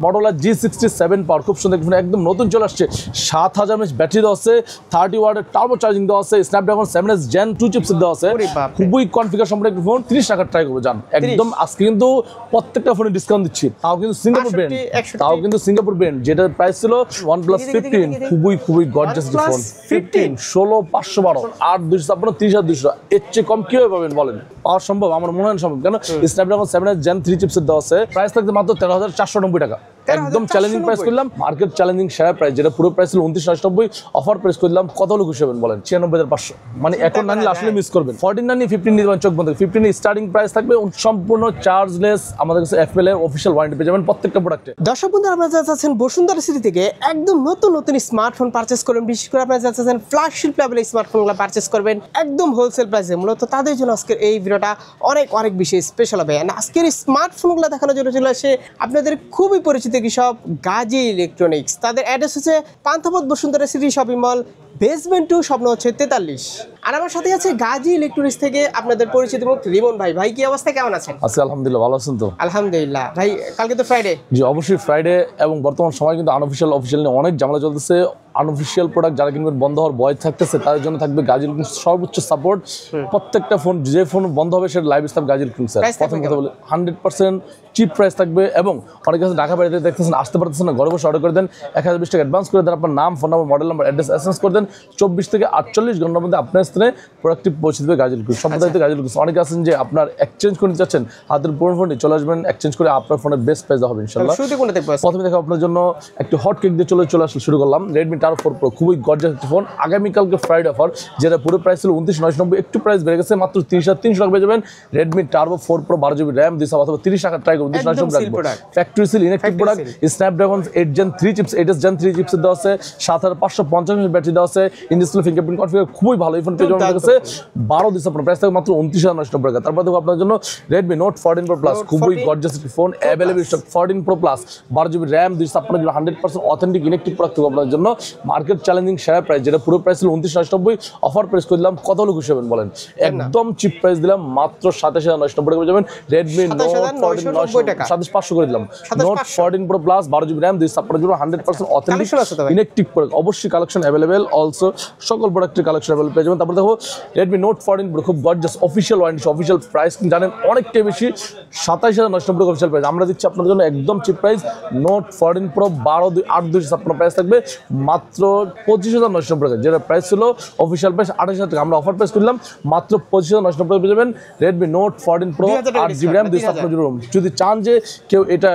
Motorola G67 পাওয়ার খুব সুন্দর phone, একদম নতুন চলে আসছে। 7000 mAh ব্যাটারি দেওয়া আছে, 30 ওয়াটের টার্বো চার্জিং দেওয়া আছে, স্ন্যাপড্রাগন 7S Gen 2 চিপসেট দেওয়া আছে। খুবই কনফিগার সম্পন্ন একটা ফোন। 30 টাকা ট্রাই করবে জান একদম। আজকে কিন্তু প্রত্যেকটা ফোনে ডিসকাউন্ট দিচ্ছি, তাও কিন্তু সিঙ্গাপুর ব্র্যান্ড, যেটার প্রাইস ছিল OnePlus 15। খুবই গর্জিয়াস একটা ফোন। 15 16512 8256 30200, এর চেয়ে কম কিভাবে পাবেন বলেন? পাওয়া সম্ভব? আমার মনে হয় সম্ভব। কেন? স্ন্যাপড্রাগন 7S Gen 3 চিপসেট দেওয়া আছে, প্রাইস থাকতে মাত্র 13,490 টাকা। একদম চ্যালেঞ্জিং প্রাইস করলাম, মার্কেট চ্যালেঞ্জিং সেরা প্রাইস, যেটা পুরো প্রাইস ছিল 29,990, অফার প্রাইস করলাম কত হলো খুশি হবেন বলেন? 96,500। মানে এখন না নিলে আসলে মিস করবেন। 14 না নিয়ে 15 নিতে পারেন চোখ বন্ধ। 15 স্টার্টিং প্রাইস থাকবে সম্পূর্ণ চার্জলেস, আমাদের কাছে FPL এর অফিশিয়াল ওয়ারেন্টি পেয়ে যাবেন প্রত্যেকটা প্রোডাক্টে। দর্শক বন্ধুরা, আপনারা যারা চাচ্ছেন বসুন্ধরা সিটি থেকে একদম নতুন স্মার্টফোন পারচেস করবেন, বিশেষ করে আপনারা যারা চাচ্ছেন ফ্ল্যাগশিপ লেভেলের স্মার্টফোনগুলো পারচেস করবেন একদম হোলসেল প্রাইসে, মূলত তাদের জন্য আজকের এই ভিডিওটা অনেক বেশি স্পেশাল হবে। আজকের এই স্মার্টফোনগুলো দেখানোর জন্য চলে আসে আপনাদের খুবই পরিচিত কৃষক গাজী ইলেকট্রনিক্স। তাদের অ্যাড্রেস হচ্ছে Panthapath Bashundhara city shopping mall, basement 2, স্বপ্ন হচ্ছে 43। আর আমার সাথে আছে গাজী ইলেকট্রনিক্স থেকে আপনাদের পরিচিত মুখ রিমন ভাই। ভাই কি অবস্থা, কেমন আছেন? আছি আলহামদুলিল্লাহ, ভালো আছেন তো? আলহামদুলিল্লাহ। ভাই কালকে তো ফ্রাইডে। জি অবশ্যই ফ্রাইডে, এবং বর্তমান সময় কিন্তু অফিসিয়াল নিয়ে অনেক ঝামেলা চলতেছে। আনঅফিসিয়াল প্রোডাক্ট যারা কিনবেন বন্ধ হওয়ার ভয় থাকতেছে, তাদের জন্য থাকবে গাজী ইলেকট্রনিক্স সর্বোচ্চ সাপোর্ট। প্রত্যেকটা ফোন, যে ফোন বন্ধ হবে সেটা লাইভ স্টাফ গাজী ইলেকট্রনিক্স। প্রথম কথা বলে 100% চিপ প্রাইস থাকবে, এবং অনেক কাছে ঢাকা বাইরে দেখতেছেন, আসতে পারতেছেন না, ঘরে বসে অর্ডার করে দেন, 1020 টাকা অ্যাডভান্স করে দেন, আপনার নাম, phone number, model number, address SMS করে দেন, 24 থেকে 48 ঘন্টার মধ্যে আপনার স্থানে প্রোডাক্টটি পৌঁছে দেবে গাজী ইলেকট্রনিক্স। সম্প্রদায়িত গাজী ইলেকট্রনিক্স। অনেকে আছেন যে আপনার এক্সচেঞ্জ করতে চাচ্ছেন, হাতের পুরনো ফোনটি চলে আসবেন, এক্সচেঞ্জ করে আপনার ফোনের বেস্ট প্রাইস দেওয়া হবে ইনশাআল্লাহ। প্রথমে দেখো আপনার জন্য একটু হট কেক দিয়ে চলে আসলে শুরু করলাম। Redmi Tar 4 Pro খুবই গর্জিয়াস একটা ফোন। আগামীকালকে ফ্রাইডে অফার, যেটা পুরো প্রাইস ছিল 29,990, একটু প্রাইস বেড়ে গেছে, মাত্র 30,300 টাকা পেয়ে যাবেন। Redmi Tar 4 Pro 12GB RAM this অথবা 30 টাকা ট্রাই করুন। 29,990 factory seal inactive product. Snapdragon 8 Gen 3 chips, 8S Gen 3 chips দেওয়া আছে, 7550 mAh ব্যাটারি দেওয়া আছে, ইনডিসপ্লে ফিঙ্গারপ্রিন্ট কনফিগার, খুবই ভালো এই ফোন পেয়ে যাবেন। কাছে 12 ডিসেম্বর প্রাইস থাকবে মাত্র 29,990 টাকা। তারপর দেখো আপনার জন্য Redmi Note 14 Pro Plus, খুবই গর্জিয়াস একটা phone, available stock. 14 Pro Plus 12GB RAM 256GB 100% authentic intact product থাকবে আপনার জন্য, মার্কেট চ্যালেঞ্জিং সেরা প্রাইস, যেটা পুরো প্রাইস ছিল 29,990, অফার প্রাইস করে দিলাম কত হলো খুশি হবেন বলেন? একদম চিপ প্রাইস দিলাম মাত্র 27,990 টাকা পেয়ে যাবেন। Redmi Note 14 27,500 করে দিলাম। Note 14 Pro Plus 12GB RAM 256GB 100% authentic intact product. অবশ্যই কালেকশন অ্যাভেলেবেল, অলসো সকল প্রোডাক্টের কালেকশন অ্যাভেলেবল পেয়ে যাবেন। তারপর দেখো Redmi Note 14 Pro খুব gorgeous, official warranty, official price জানেন অনেকটাই বেশি, 27,990 টাকা অফিশিয়াল প্রাইস। আমরা দিচ্ছি আপনাদের জন্য একদম chip price. Note 14 Pro 12,8256 price থাকবে মাত্র 25,990 টাকা, যেটা প্রাইস ছিল অফিশিয়াল প্রাইস 28,000 টাকা। আমরা অফার প্রাইস করলাম মাত্র 25,990 টাকা পেয়ে যাবেন। Redmi Note 14 Pro 8GB RAM 256GB। যদি চান যে কেউ এটা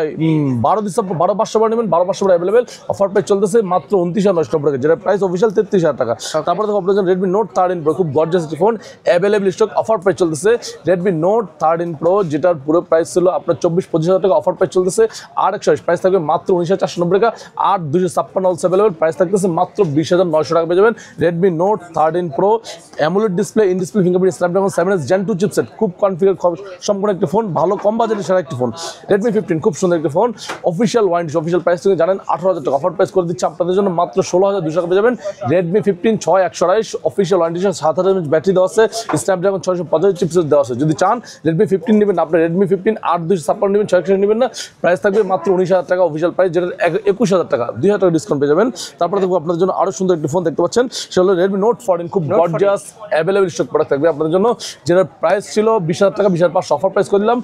12,500 নেবেন, 12,500 অ্যাভেলেবেল, অফার প্রাইস চলতেছে মাত্র 29,990 টাকা, যেটা প্রাইস অফিশিয়াল 33,000 টাকা। তারপরে দেখো আপনার জন্য Redmi Note 13 Pro খুব গর্জিয়াস একটি phone, available stock, offer price চলতেছে। Redmi Note 13 Pro যেটার পুরো প্রাইস ছিল আপনার 24-25,000 টাকা, অফার প্রাইস চলতেছে 8,120, প্রাইস থাকবে মাত্র 19,490 টাকা। 8,256 অলসো অ্যাভেলেবল, প্রাইস থাকতেছে মাত্র 20,900 টাকা পেয়ে যাবেন। Redmi Note 13 Pro AMOLED display, in display fingerprint, Snapdragon 7S Gen 2 chipset, খুব কনফিগার সম্পূর্ণ একটি ফোন, ভালো কম বাজেটের সেরা একটি ফোন। Redmi 15 খুব সুন্দর একটি phone, official warranty, official price থেকে জানেন 18,000 টাকা, অফার প্রাইস করে দিচ্ছে আপনাদের জন্য মাত্র 16,200 টাকা পেয়ে যাবেন। Redmi 15 6128 official warranty, 7000 mAh battery দেওয়া আছে, স্ন্যাপড্রাগন 650 চিপসেট দেওয়া আছে। যদি চান Redmi 15 নেবেন, আপনার Redmi 15 8,256 নেবেন, 600 নেবেন না, প্রাইস থাকবে মাত্র 19,000 টাকা অফিশিয়াল প্রাইস, যেটা 21,000 টাকা, 2,000 টাকা ডিসকাউন্ট পেয়ে যাবেন। তারপরে দেখো আপনাদের জন্য আরো সুন্দর একটি ফোন দেখতে পাচ্ছেন, সেটা হলো Redmi Note 14 খুব গর্জিয়াস অ্যাভেলেবল স্টক প্রোডাক্ট থাকবে আপনাদের জন্য, যেটা প্রাইস ছিল 20,000 টাকা, 20,500 অফার প্রাইস করে দিলাম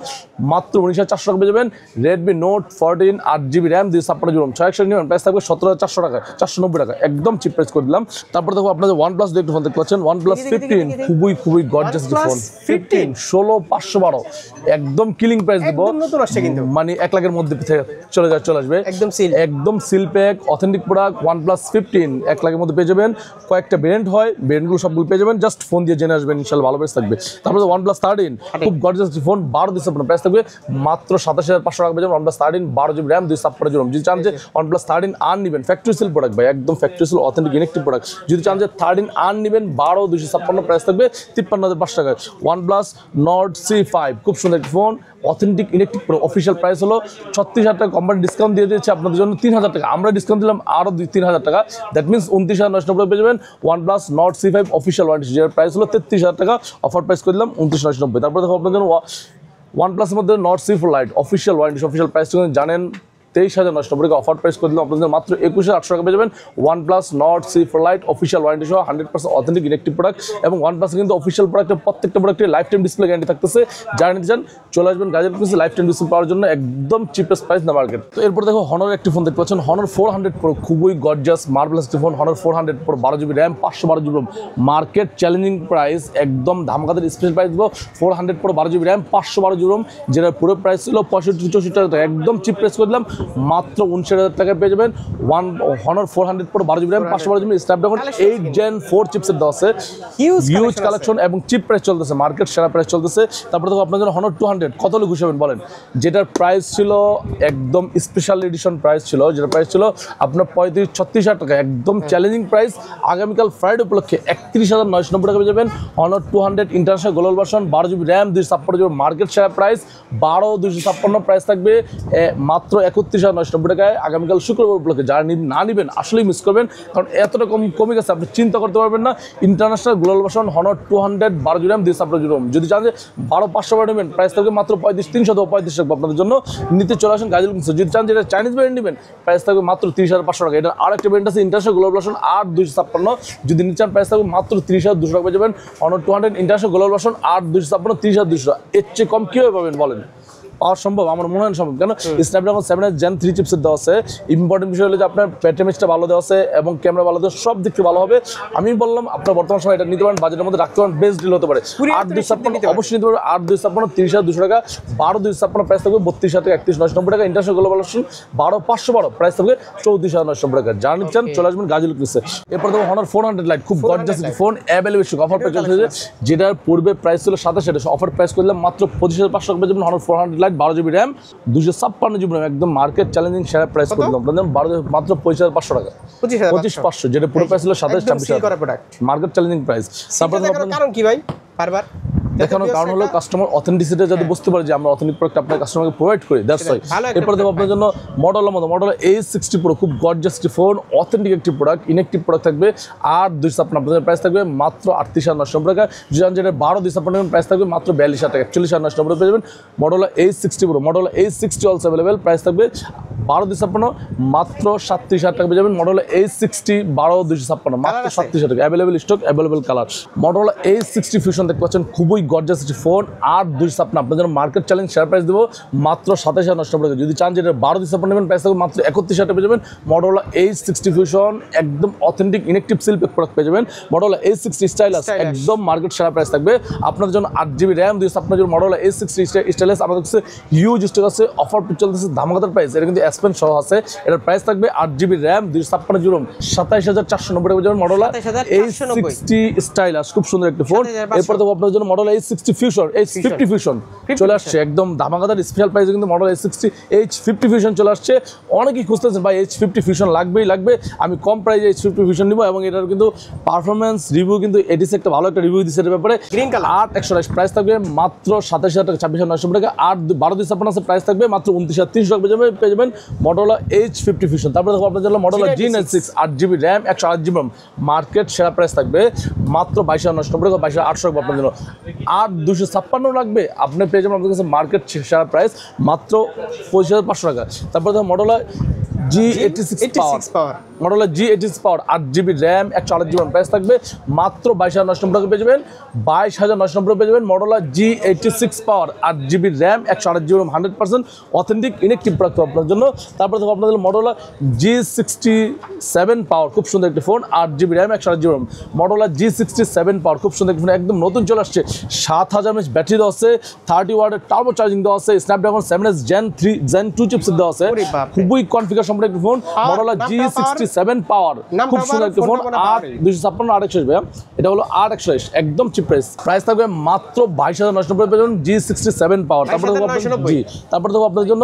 মাত্র 19,400 টাকা পেয়ে যাবেন। Redmi Note 14 8GB RAM 256GB 600 নেবেন, প্রাইস থাকবে 17,400 টাকা, 490 টাকা, একদম চিপ প্রাইস করে দিলাম। তারপর দেখো আপনাদের OnePlus একটু ফোন দেখতে পাচ্ছেন, OnePlus 15 খুবই গর্জিয়াস একটি ফোন, 15 16,512 একদম কিলিং প্রাইস দিব, মানে 1 লাখের মধ্যে চলে আসবে, একদম seal pack authentic product. OnePlus 15 1 লাখের মধ্যে পেয়ে যাবেন। কয়েকটা ব্র্যান্ড হয়, ব্র্যান্ডগুলো সবগুলো পেয়ে যাবেন, জাস্ট ফোন দিয়ে জেনে আসবেন, ইনশাআল্লাহ ভালো প্রাইস থাকবে। তারপরে OnePlus 13 খুব গর্জিয়াস ফোন, 12 ডিসেম্বর প্রাইস থাকবে মাত্র 27,500 টাকা পেয়ে যাবেন। OnePlus 13 12GB RAM 256GB। যদি চান যে OnePlus 13 আর নেবেন, ফ্যাক্টরি সিল প্রোডাক্ট ভাই, একদম factory seal authentic intact product. যদি চান যে 13 আর নেবেন 12,256 প্রাইস থাকবে 53,500 টাকা। OnePlus Nord C5 খুব সুন্দর একটি phone, authentic inactive pro, official price হলো 36,000 টাকা, কোম্পানি ডিসকাউন্ট দিয়ে দিয়েছে আপনাদের জন্য 3,000 টাকা, আমরা ডিসকাউন্ট দিলাম আরও 2-3,000 টাকা, দ্যাট মিনস 29,990 পেয়ে যাবেন। OnePlus Nord C5 official warranty, যার প্রাইস হলো 33,000 টাকা, অফার প্রাইস করে দিলাম 29,990। তারপরে দেখো আপনাদের জন্য OnePlus এর মধ্যে Nord C4 Lite official warranty, official price জানেন 23,990 টাকা অফার প্রাইস করে দিলাম আপনাদের মাত্র 21,800 টাকা পেয়ে যাবেন OnePlus Nord C4 Lite official warranty সহ 100% অথেন্টিক ইলেকট্রিক প্রোডাক্ট এবং OnePlus কিন্তু অফিসিয়াল প্রোডাক্টের প্রত্যেকটা প্রোডাক্টের লাইফ টাইম ডিসপ্লে গ্যারান্টি থাকতেছে। যারা নিতে চান চলে আসবেন গাজীপুর প্রিন্সে লাইফ টাইম ডিসপ্লে পাওয়ার জন্য একদম চিপেস্ট প্রাইস না মার্কেট। তো এরপর দেখো Honor একটি ফোন দেখতে পাচ্ছেন, Honor 400 Pro, খুবই গর্জিয়াস মার্ভেলাস একটি phone. Honor 400 Pro 12GB RAM 512GB ROM, market challenging price, একদম ধামাকাদার স্পেশাল প্রাইস দেবো। 400 Pro 12GB RAM 512GB ROM, যেটা পুরো প্রাইস ছিল 65-64 টাকা, একদম চিপ প্রাইস করে দিলাম মাত্র 59,000 টাকায় পেয়ে যাবেন। Honor 400 Pro 12GB RAM 512GB Snapdragon 8 Gen 4 chipset দেওয়া আছে, হিউজ কালেকশন এবং চিপ প্রাইস চলতেছে, মার্কেট সেরা প্রাইস চলতেছে। তারপরে দেখো আপনার জন্য Honor 200 কত হলে খুশি হবেন বলেন, যেটার প্রাইস ছিল একদম স্পেশাল এডিশন প্রাইস ছিল, যেটা প্রাইস ছিল আপনার 35-36,000 টাকা, একদম চ্যালেঞ্জিং প্রাইস। আগামীকাল ফ্রাইডে উপলক্ষে 31,990 টাকা পেয়ে যাবেন Honor 200 international global version 12GB RAM 256GB, market সেরা প্রাইস 12,256 প্রাইস থাকবে মাত্র 31,990 টাকায় আগামীকাল শুক্রবার উপলক্ষে। যারা না নেবেন আসলেই মিস করবেন, কারণ এতটা কমে গেছে আপনি চিন্তা করতে পারবেন না। International global version Honor 200 12GB RAM 256GB ROM, যদি চান যে 12,500 নেবেন প্রাইস থাকবে মাত্র 35,335 টাকা আপনাদের জন্য। নিতে চলে আসেন গাজীপুর প্রিন্সে। যদি চান যেটা চাইনিজ ব্র্যান্ড নেবেন প্রাইস থাকবে মাত্র 30,500 টাকা। এটা আরেকটা ব্র্যান্ড আছে ইন্টারন্যাশনাল গ্লোবাল ভার্সন 8256, যদি নিতে চান প্রাইস থাকবে মাত্র 30,200 টাকা পেয়ে যাবেন Honor 200 ইন্টারন্যাশনাল গ্লোবাল ভার্সন 8256 30,200 টাকা। এর চেয়ে কম কীভাবে পাবেন বলেন? পাওয়া সম্ভব? আমার মনে হয় সম্ভব, কেন স্ন্যাপড্রাগন 7 Gen 3 চিপসেট দেওয়া আছে। ইম্পর্টেন্ট বিষয় হলো যে আপনার ব্যাটারি ভালো দেওয়া আছে এবং ক্যামেরা ভালো দেওয়া, সব দিক থেকে ভালো হবে। আমি বললাম আপনার বর্তমান সময় এটা নিতে পারেন, বাজেটের মধ্যে রাখতে পারেন, বেস্ট ডিল হতে পারে। 8,256 অবশ্যই নিতে পারবেন, 8,256 30,200 টাকা, 12,256 প্রাইস থাকবে 32,000 টাকা 31,990 টাকা। ইন্টারন্যাশনাল গ্লোবাল ভার্সন 12,512 প্রাইস থাকবে 34,990 টাকা। যারা নিতে চান চলে আসবেন গাজীপুর প্রিন্সে। এরপর দেখো Honor 400 Lite, খুব গর্জিয়াস একটি ফোন, অ্যাভেলেবল অফার প্রাইস চলছে, যেটার পূর্বে প্রাইস ছিল 27,000, অফার প্রাইস করলাম মাত্র 25,500 টাকা পেয়ে যাবেন Honor 400 Lite 12GB RAM 256GB RAM, একদম মার্কেট চ্যালেঞ্জিং সেরা প্রাইস করে দিলাম আপনাদের মাত্র 25,500 টাকা, 25,500, যেটা পুরো প্রাইস ছিল 27,000, মার্কেট চ্যালেঞ্জিং প্রাইস। তারপর কারণ কি ভাই বারবার দেখানোর কারণ হলো কাস্টমার অথেন্টিসিটি যাতে বুঝতে পারে যে আমরা অথেন্টিক প্রোডাক্ট আপনার কাস্টমারকে প্রোভাইড করি, দ্যাটস ওয়াই। এরপর দেখো আপনার জন্য মডেল A60 Pro, খুব গর্জিয়াস একটি ফোন, অথেন্টিক একটি প্রোডাক্ট, ইনেকটিভ প্রোডাক্ট থাকবে। 8,256 আপনাদের প্রাইস থাকবে মাত্র 38,990 টাকা, যেটা 12,256 প্রাইস থাকবে মাত্র 42,000 টাকা, 41,990 পেয়ে যাবেন model A60 Pro। Model A60 also available, price থাকবে 12,256 মাত্র 37,000 টাকা পেয়ে যাবেন মডেল A60 12,256 মাত্র 37,000 টাকা, available stock, available colour. Model A60 fusion দেখতে পাচ্ছেন, খুবই গর্জিয়াস একটি ফোন, 8,256 আপনাদের জন্য মার্কেট চ্যালেঞ্জ শেয়ার প্রাইস দেবো মাত্র 27,990 টাকা। যদি চান যেটা 12,256 নেবেন প্রাইস থাকবে মাত্র 31,000 টাকা পেয়ে যাবেন মডেল A60 ফিউশন, একদম অথেন্টিক ইনেকটিভ সিলপেক প্রোডাক্ট পেয়ে যাবেন। মডেল A60 স্টাইলাস, একদম মার্কেট সেরা প্রাইস থাকবে আপনাদের জন্য। 8GB RAM 256 জন্য মডেল A60 স্টাইলাস আমাদের কাছে হিউজ স্টক আছে, অফার চলতেছে ধামাকাদার প্রাইস, এটা কিন্তু S Pen সহ আছে। এটার প্রাইস থাকবে 8GB RAM 256 ROM 27,490 টাকা পেয়ে যাবেন মডেল A60 স্টাইলাস, খুব সুন্দর একটা ফোন। এরপর তো আপনাদের জন্য model A60 fusion, H50 fusion চলে আসছে, একদম ধামাকাদার স্পেশাল প্রাইসে কিন্তু মডেল A60 H50 ফিউশন চলে আসছে। অনেকেই খুঁজতেছেন ভাই H50 ফিউশন লাগবে, আমি কম প্রাইসে H50 ফিউশন নিব, এবং এটার কিন্তু পারফরমেন্স রিভিউ কিন্তু এডিসি একটা ভালো একটা রিভিউ দিচ্ছে এর ব্যাপারে। গ্রিন কালার 8,120 প্রাইস থাকবে মাত্র 27,000 টাকা, 26,990 টাকা। 12,256 প্রাইস থাকবে মাত্র 29,300 টাকা পেয়ে যাবেন মডেল H50 ফিউশন। তারপরে দেখো আপনাদের জন্য model G96 8GB RAM 128GB ROM, market সেরা প্রাইস থাকবে মাত্র 22,990 টাকা, 22,800 টাকা আপনাদের জন্য। 8,256 লাগবে, আপনি পেয়ে যাবেন আপনাদের কাছে মার্কেট সেরা প্রাইস মাত্র 25,500 টাকা। তারপরে দেখো মডেল G86 পাওয়ার, মডেল G86 পাওয়ার 8GB RAM 128GB ROM, price থাকবে মাত্র 22,990 টাকা পেয়ে যাবেন, 22,990 পেয়ে যাবেন মডেল G86 পাওয়ার 8GB RAM 128GB ROM, 100% authentic intact product আপনার জন্য। তারপরে দেখো আপনাদের মডেল G67 পাওয়ার, খুব সুন্দর একটি phone, 8GB RAM 128GB ROM, model G67 পাওয়ার, খুব সুন্দর একটি ফোন, একদম নতুন চলে আসছে, 7,000 mAh ব্যাটারি দেওয়া আছে, 30 ওয়াটের টার্বো চার্জিং দেওয়া আছে, স্ন্যাপড্রাগন 7 Gen 2 চিপসেট দেওয়া আছে, খুবই কনফিগার সম্পূর্ণ একটি ফোন, মডেল G67 পাওয়ার, খুব সুন্দর একটি ফোন, 8,256 8,120 ভাইয়া, এটা হলো 8,120, একদম চিপ প্রাইস থাকবে মাত্র 22,990 পেয়ে যাবেন G67 পাওয়ার। তারপরে দেখো আপনাদের জন্য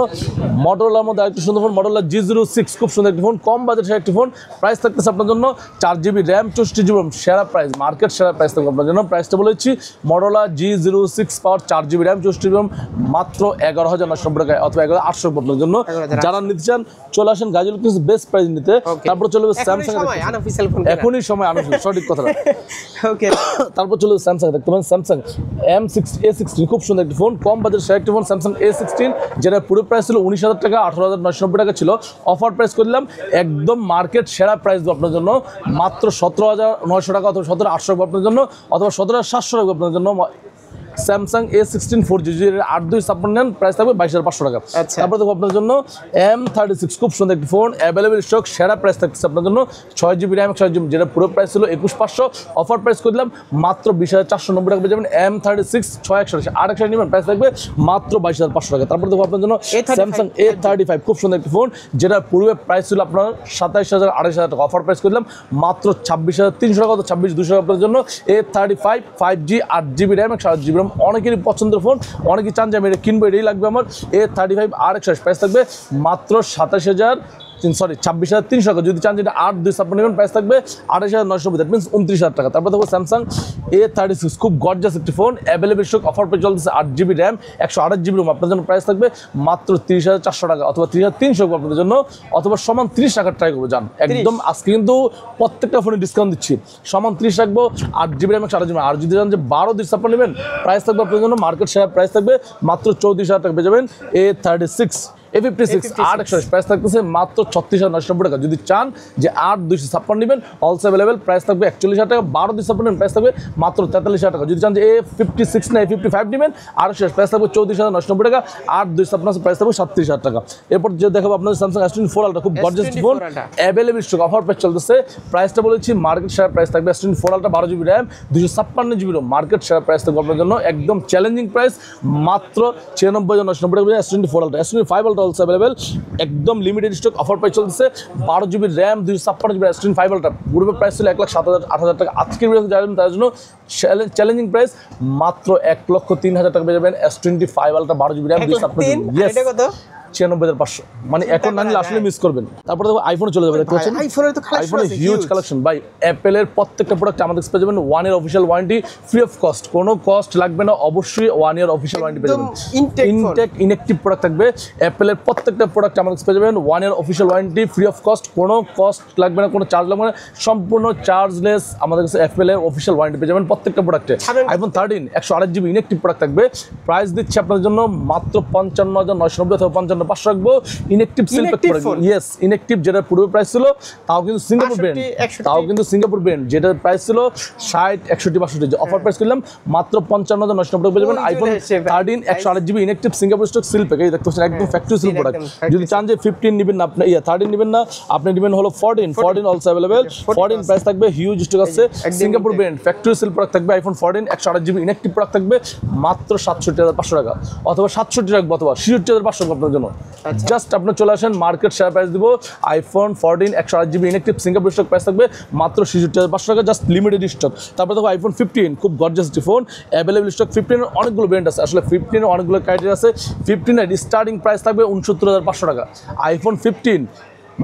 মডেলার মধ্যে আরেকটি সুন্দর ফোন, মডেল G06, খুব সুন্দর একটি ফোন, কম বাজেটের একটি ফোন, প্রাইস থাকতেছে আপনার জন্য 4GB RAM 64GB ROM, সেরা প্রাইস, মার্কেট সেরা প্রাইস থাকবে আপনার জন্য। প্রাইসটা বলেছি মডেল G06 পাওয়ার 4GB RAM 64GB ROM মাত্র 11,990 টাকায়, অথবা 11,800 আপনার জন্য। যারা নিতে চান চলে আসেন গাজীপুর বেস্ট প্রাইস নিতে। তারপর তারপর চলে যাবে স্যামসাং আনঅফিশিয়াল ফোন এখনই সময় আনঅফিশিয়াল সঠিক কথা ওকে তারপর চলে যাবে স্যামসাং দেখতে পাবেন স্যামসাং A16 খুব সুন্দর একটি ফোন কম বাজেট সেরা একটি ফোন স্যামসাং A16 যেটা পুরো প্রাইস ছিল 19,000 টাকা 18,990 টাকা ছিল অফার প্রাইস করলাম একদম মার্কেট সেরা প্রাইস দেবো আপনার জন্য মাত্র 17,900 টাকা অথবা 17,800 আপনার জন্য অথবা 17,700 টাকা আপনার জন্য স্যামসাং A16 4G 8/2 নেন প্রাইস থাকবে 22,500 টাকা তারপর দেখো আপনার জন্য M36 খুব সুন্দর একটি ফোন অ্যাভেলেবল স্টক সেরা প্রাইস থাকছে আপনার জন্য 6GB RAM 6GB যেটা পুরো প্রাইস ছিল 21,500 অফার প্রাইস করে দিলাম মাত্র 20,490 টাকা পেয়ে যাবেন M36 6128 8 নেবেন প্রাইস থাকবে মাত্র 22,500 টাকা তারপর দেখো আপনার জন্য স্যামসাং A35 খুব সুন্দর একটি ফোন যেটা পূর্বে প্রাইস ছিল আপনার 27,000 28,000 টাকা অফার প্রাইস করে দিলাম মাত্র 26,300 টাকা তো 26,200 আপনার জন্য A35 5G 8GB RAM 128GB RAM অনেকেরই পছন্দের ফোন অনেকেই চান যে আমি এটা কিনবো এটাই লাগবে আমার A35 R128 প্রাইস থাকবে মাত্র 26,300 টাকা যদি চান যেটা 8/2 নেবেন প্রাইস থাকবে 28,990 দ্যাট মিনস 29,000 টাকা তারপর দেখো স্যামসাং A36 খুব গর্জাস একটি ফোন অ্যাভেলেবল স্টক অফার পেয়ে চলতেছে 8GB RAM 128GB ROM আপনার জন্য প্রাইস থাকবে মাত্র 30,400 টাকা অথবা 30,300 আপনাদের জন্য অথবা সমান 30 টাকার ট্রাই করবো যান একদম আজকে কিন্তু প্রত্যেকটা ফোনে ডিসকাউন্ট দিচ্ছি সমান 30 রাখবো 8GB RAM 128GB আর যদি চান যে 12/2 নেবেন প্রাইস থাকবে আপনার জন্য মার্কেট শেয়ার প্রাইস থাকবে মাত্র 34,000 টাকা পেয়ে যাবেন A36 A56 8 প্রাইস থাকতেছে মাত্র 36,990 টাকা যদি চান যে 8/2 নেবেন অলসো অ্যাভেলেবেল প্রাইস থাকবে 41,000 টাকা 12/2 নেবেন প্রাইস থাকবে মাত্র 43,000 টাকা যদি চান যে A56 না A55 নেবেন আর প্রাইস থাকবে 34,990 টাকা 8/2 প্রাইস থাকবে 37,000 টাকা এরপর যে দেখাবো আপনাদের স্যামসাং S24 আলট্রা খুব gorgeous phone available stock offer price চলতেছে প্রাইসটা বলেছি মার্কেট শেয়ার প্রাইস থাকবে S24 ultra 12GB RAM 256GB ROM market share price থাকবে আপনার জন্য একদম চ্যালেঞ্জিং প্রাইস মাত্র 96,990 টাকা S24 ultra S25 ultra also available একদম লিমিটেড স্টক অফার প্রাইস চলতেছে 12GB RAM 256GB S25 ultra পূর্বে প্রাইস ছিল 1,07,000 8,000 টাকা আজকের ভিডিওতে যাবেন তার জন্য চ্যালেঞ্জিং প্রাইস মাত্র 1,03,000 টাকা পেয়ে যাবেন S25 ultra 12GB RAM 256GB এটা কত 96,500 মানে এখন না নিলে আসলে মিস করবেন তারপরে দেখো আইফোন চলে যাবে দেখতে পাচ্ছেন আইফোনের তো কালেকশন আছে হিউজ কালেকশন ভাই অ্যাপেলের প্রত্যেকটা প্রোডাক্ট আমাদের কাছে পেয়ে যাবেন 1 year official warranty free of cost কোনো কস্ট লাগবে না অবশ্যই 1 ইয়ার অফিশিয়াল ওয়ারেন্টি পেয়ে যাবেন ইনটেক ইনঅ্যাক্টিভ প্রোডাক্ট থাকবে অ্যাপেলের প্রত্যেকটা প্রোডাক্ট আমাদের কাছে পেয়ে যাবেন 1 year official warranty free of cost কোনো কস্ট লাগবে না কোনো চার্জ লাগবে না সম্পূর্ণ চার্জলেস আমাদের কাছে অ্যাপেলের অফিশিয়াল ওয়ারেন্টি পেয়ে যাবেন প্রত্যেকটা প্রোডাক্টে আইফোন 13 128GB ইনঅ্যাক্টিভ প্রোডাক্ট থাকবে প্রাইস দিচ্ছে আপনাদের জন্য মাত্র 55,990 অথবা 55,500 রাখবো inactive seal pack product yes inactive যেটা পূর্বে প্রাইস ছিল তাও কিন্তু সিঙ্গাপুর ব্র্যান্ড যেটার প্রাইস ছিল 60 61 62 অফার প্রাইস করলাম মাত্র 55,990 টাকা পেয়ে যাবেন iPhone 13 128GB inactive Singapore stock seal pack এই দেখতে পাচ্ছেন একদম ফ্যাক্টরি সিল প্রোডাক্ট যদি চান যে 15 নেবেন না আপনি 13 নেবেন না আপনি নেবেন হলো 14 অলসো अवेलेबल 14 প্রাইস থাকবে হিউজ স্টক আছে Singapore brand factory seal product থাকবে আইফোন 14 128GB ইনঅ্যাক্টিভ প্রোডাক্ট থাকবে মাত্র 67,500 টাকা অথবা 67 টাকা অথবা 66,500 আপনার জন্য জাস্ট আপনি চলে আসেন মার্কেট শেয়ার প্রাইস দিব iPhone 14 128GB inactive Singapore stock price থাকবে মাত্র 66,500 টাকা জাস্ট লিমিটেড স্টক তারপর দেখো আইফোন 15 খুব গর্জিয়াস ফোন অ্যাভেলেবল স্টক 15 এর অনেকগুলো ব্র্যান্ড আছে আসলে 15 এর অনেকগুলো ক্রাইটেরিয়া আছে 15 এর স্টার্টিং প্রাইস থাকবে 69,500 টাকা আইফোন 15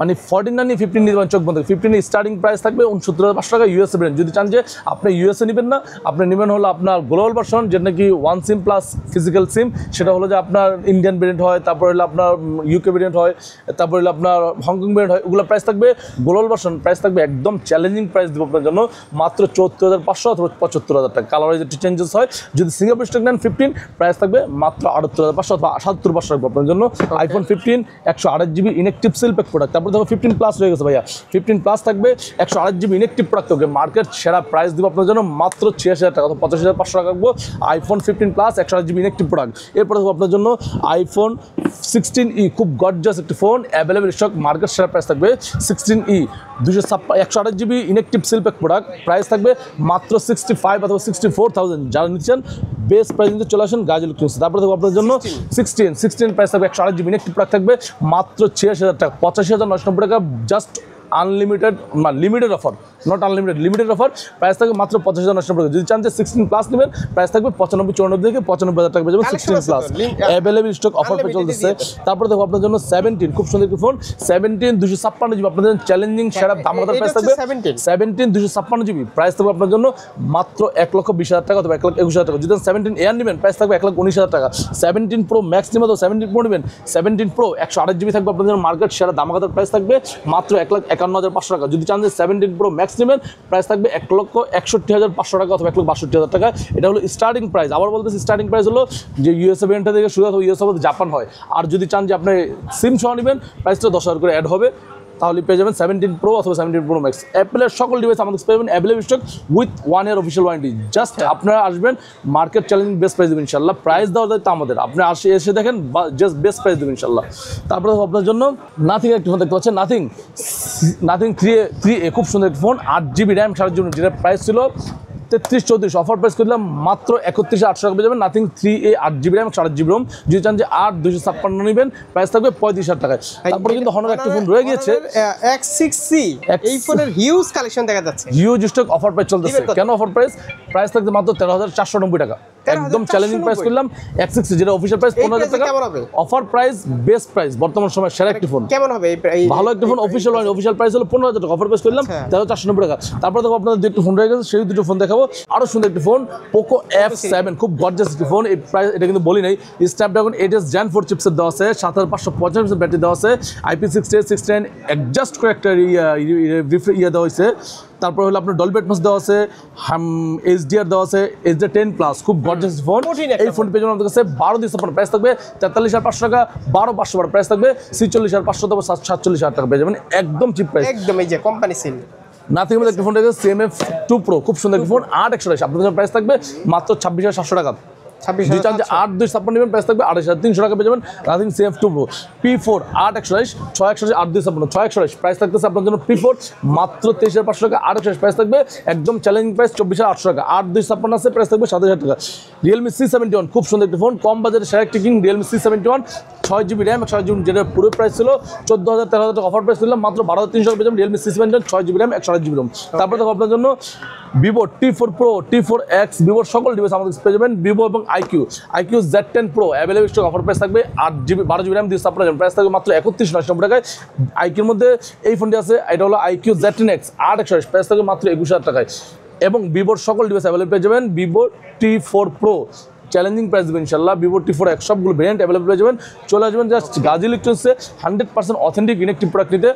মানে 14 না নিয়ে 15 নিতে পারেন চোখ বন্ধ 15 এর স্টার্টিং প্রাইস থাকবে 69,500 টাকা ইউএসএ ব্র্যান্ড যদি চান যে আপনি ইউএসএ নেবেন না আপনি নেবেন হলো আপনার গ্লোবাল ভার্সন যেটা নাকি 1 সিম প্লাস ফিজিক্যাল সিম সেটা হলো যে আপনার ইন্ডিয়ান ব্র্যান্ড হয় তারপর হলো আপনার ইউকে ব্র্যান্ড হয় তারপর হলো আপনার হংকং ব্র্যান্ড হয় ওগুলো প্রাইস থাকবে গ্লোবাল ভার্সন প্রাইস থাকবে একদম চ্যালেঞ্জিং প্রাইস দিব আপনার জন্য মাত্র 74,500 অথবা 75,000 টাকা কালার ওয়াইজ একটু চেঞ্জেস হয় যদি সিঙ্গাপুর স্টক নেন 15 প্রাইস থাকবে মাত্র 78,500 অথবা 77,500 রাখবো আপনার জন্য iPhone 15 128GB inactive seal pack product তারপর দেখো 15 প্লাস হয়ে গেছে ভাইয়া 15 প্লাস থাকবে 128GB ইনঅ্যাক্টিভ প্রোডাক্ট থাকবে মার্কেট সেরা প্রাইস দিব আপনার জন্য মাত্র 86,000 টাকা অথবা 85,500 টাকা রাখবো iPhone 15 plus 128GB inactive product এরপর দেখো আপনার জন্য আইফোন 16e খুব গর্জিয়াস একটি ফোন অ্যাভেলেবল স্টক মার্কেট সেরা প্রাইস থাকবে 16e 128GB inactive seal pack product price থাকবে মাত্র 65 অথবা 64,000 যারা নিচ্ছেন বেস্ট প্রাইস নিতে চলে আসেন গাজী ইলেকট্রনিক্স তারপরে দেখো আপনার জন্য 16 প্রাইস থাকবে 128GB ইনঅ্যাক্টিভ প্রোডাক্ট থাকবে মাত্র 86,000 টাকা 85,990 টাকা just unlimited limited offer not unlimited, limited offer. Price থাকবে মাত্র 50,900 টাকা। যদি চান যে 16 প্লাস নেবেন, প্রাইস থাকবে 95-94 থেকে 95,000 টাকা পেয়ে যাবেন 16 প্লাস। অ্যাভেলেবল স্টক অফার পেয়ে চলতেছে। তারপরে দেখো আপনার জন্য 17 খুব সুন্দর একটি ফোন, 17 256 জিবি আপনাদের চ্যালেঞ্জিং সেরা দামাদার প্রাইস থাকবে 17 256 জিবি। প্রাইস থাকবে আপনার জন্য মাত্র 1,20,000 টাকা অথবা 1,21,000 টাকা। যদি 17 এয়ার নেবেন, প্রাইস থাকবে 1,19,000 টাকা। 17 প্রো ম্যাক্স নেবেন তো 17 প্রো নেবেন, 17 প্রো 128 জিবি থাকবে আপনাদের মার্কেট সেরা দামাদার প্রাইস থাকবে মাত্র 1,51,500 টাকা। যদি চান যে 17 প্রো ম্যাক্স নেবেন, প্রাইস থাকবে 1,61,500 টাকা অথবা 1,62,000 টাকা। এটা হলো স্টার্টিং প্রাইস। আবার বলতেছি স্টার্টিং প্রাইস হলো যে ইউএসএ ভেরিয়েন্ট থেকে শুরু হয়, ইউএসএ জাপান হয়। আর যদি চান যে আপনি সিম সহ নেবেন, প্রাইসটা 10,000 করে অ্যাড হবে, তাহলে পেয়ে যাবেন 17 প্রো অথবা 17 প্রো ম্যাক্স। অ্যাপেলের সকল ডিভাইস আমাদের পেয়ে যাবেন available stock with 1 year official warranty. Just আপনারা আসবেন, মার্কেট চ্যালেঞ্জিং বেস্ট প্রাইস দেবেন ইনশাল্লাহ। প্রাইস দেওয়ার দায়িত্ব আমাদের, আপনি এসে দেখেন জাস্ট বেস্ট প্রাইস দেবেন ইনশাল্লাহ। তারপরে আপনার জন্য নাথিং একটি ফোন দেখতে পাচ্ছেন, নাথিং 3A খুব সুন্দর একটি ফোন, 8 জিবি র্যাম 4.5 যেটা প্রাইস ছিল 33-34, অফার প্রাইস করলাম মাত্র 31,800 টাকা পেয়ে যাবেন। Nothing 3A 8 GB RAM 4 GB ROM. যদি চান যে 8 256 নেবেন, প্রাইস থাকবে 35,000 টাকায়। তারপরে কিন্তু হনর একটা ফোন রয়ে গিয়েছে X6C, এই ফোনের হিউজ কালেকশন দেখা যাচ্ছে, হিউজ স্টক অফার প্রাইস চলতেছে। কেন অফার প্রাইস? প্রাইস থাকবে মাত্র 13,490 টাকা। একদম চ্যালেঞ্জিং প্রাইস করলাম। X6C যেটা অফিশিয়াল প্রাইস 15,000 টাকা, অফার প্রাইস বেস্ট প্রাইস বর্তমান সময় সেরা একটি ফোন। কেমন হবে ভালো একটা ফোন? অফিশিয়াল প্রাইস হলো 15,000 টাকা, অফার প্রাইস করলাম 13,490 টাকা। তারপরে দেখো আপনাদের দুটো ফোন রয়ে গেছে, সেই দুটো ফোন দেখাবো। আরো সুন্দর একটি ফোন পোকো F7, খুব গর্জিয়াস একটি ফোন। এই প্রাইস এটা কিন্তু বলি নাই, স্ন্যাপড্রাগন 8s Gen 4 চিপসেট দেওয়া আছে, 7550 ব্যাটারি দেওয়া আছে, IP6869 অ্যাডজাস্ট করে একটা দেওয়া হয়েছে। তারপর হলো আপনার ডলবি অ্যাটমস দেওয়া আছে, HDR দেওয়া আছে, HDR 10 প্লাস, খুব গর্জিয়াস ফোন। এই ফোন পেয়ে যাবেন আমাদের কাছে 12,256, প্রাইস থাকবে 43,500 টাকা, 12,500 প্রাইস থাকবে 46,500 অথবা 47,000 টাকা পেয়ে যাবেন, একদম চিপ প্রাইস। একদম এই যে কোম্পানি সিল। নাথিং মধ্যে একটা ফোন রয়েছে CMF2 Pro, খুব সুন্দর একটা ফোন, 8/128, আপনাদের প্রাইস থাকবে মাত্র 26,700 টাকা। যদি চান যে 8/256 নেবেন, প্রাইস থাকবে 28,300 টাকা পেয়ে যাবেন। Nothing CMF2 Pro P4 8/128, 6/128, 8/256, 6/128 price থাকতেছে আপনার জন্য P4 মাত্র 23,500 টাকা। 8/128 প্রাইস থাকবে একদম চ্যালেঞ্জিং প্রাইস 24,800 টাকা। 8/256 আছে, প্রাইস থাকবে 7,000 টাকা। Realme C71 খুব সুন্দর একটা ফোন, কম বাজেটের সেরা একটি king Realme C71, 6 GB RAM 128 যেটা পুরো প্রাইস ছিল 14,000-13,000 টাকা, অফার প্রাইস করলাম মাত্র 12,300 টাকা পেয়ে যাবেন। Realme C71 6 GB RAM 128 GB ROM. তারপরে দেখো আপনার জন্য Vivo T4 Pro, T4X, ভিভোর সকল ডিভাইস আমাদের পেয়ে যাবেন। ভিভো এবং IQ Z10 Pro available stock, offer price থাকবে 8 জিবি 12 জিবি র্যাম দিয়ে আপনার প্রাইস থাকবে মাত্র 31,990 টাকায়। IQর মধ্যে এই ফোনটি আছে, এটা হলো IQ Z10X 8/128, প্রাইস থাকবে মাত্র 21,000 টাকায়। এবং ভিভোর সকল ডিভাইস অ্যাভেলেবল পেয়ে যাবেন। Vivo T4 Pro challenging price দেবেন ইনশাল্লাহ। Vivo T4X সবগুলো ভেরিয়েন্ট অ্যাভেলেবল পেয়ে যাবেন। চলে আসবেন জাস্ট গাজী ইলেকট্রনিক্সে 100% অথেন্টিক ইনেকটিভ প্রোডাক্ট নিতে।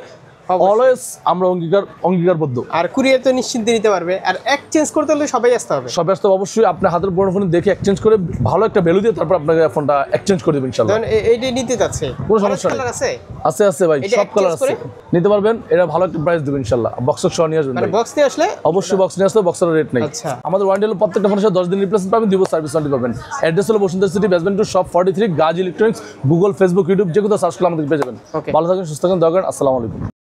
অলওয়েজ আমরা অঙ্গীকারবদ্ধ। আর কুরিয়ার তো নিশ্চিন্তে নিতে পারবে। আর এক্সচেঞ্জ করতে হলে সবাই আসতে হবে। সবাই আসতে হবে অবশ্যই। আপনার হাতের পুরোনো ফোন দেখে এক্সচেঞ্জ করে ভালো একটা ভ্যালু দিয়ে তারপর আপনাকে ফোনটা এক্সচেঞ্জ করে দেবেন ইনশাআল্লাহ। এইটাই নিতে যাচ্ছে, কোনো সমস্যা নেই। আছে ভাই, সব কালার আছে, নিতে পারবেন। এটা ভালো একটা প্রাইস দেবেন ইনশাআল্লাহ। বক্স সহ নিয়ে আসবেন, মানে বক্স নিয়ে আসলে অবশ্যই বক্স নিয়ে আসলে বক্সের রেট নেই। আমাদের ওয়ারেন্টি হলো প্রত্যেকটা ফোনের সাথে 10 দিন রিপ্লেসমেন্ট পাবেন, দিব সার্ভিস ওয়ারেন্টি পাবেন। অ্যাড্রেস হলো Bashundhara city basement 2 shop 43 Gazi electronics. Google, Facebook, YouTube যে কোথাও সার্চ করলে আমাদের পেয়ে যাবেন। ভালো থাকেন, সুস্থ থাকেন, দয়া করেন। আসসালামু আলাইকুম।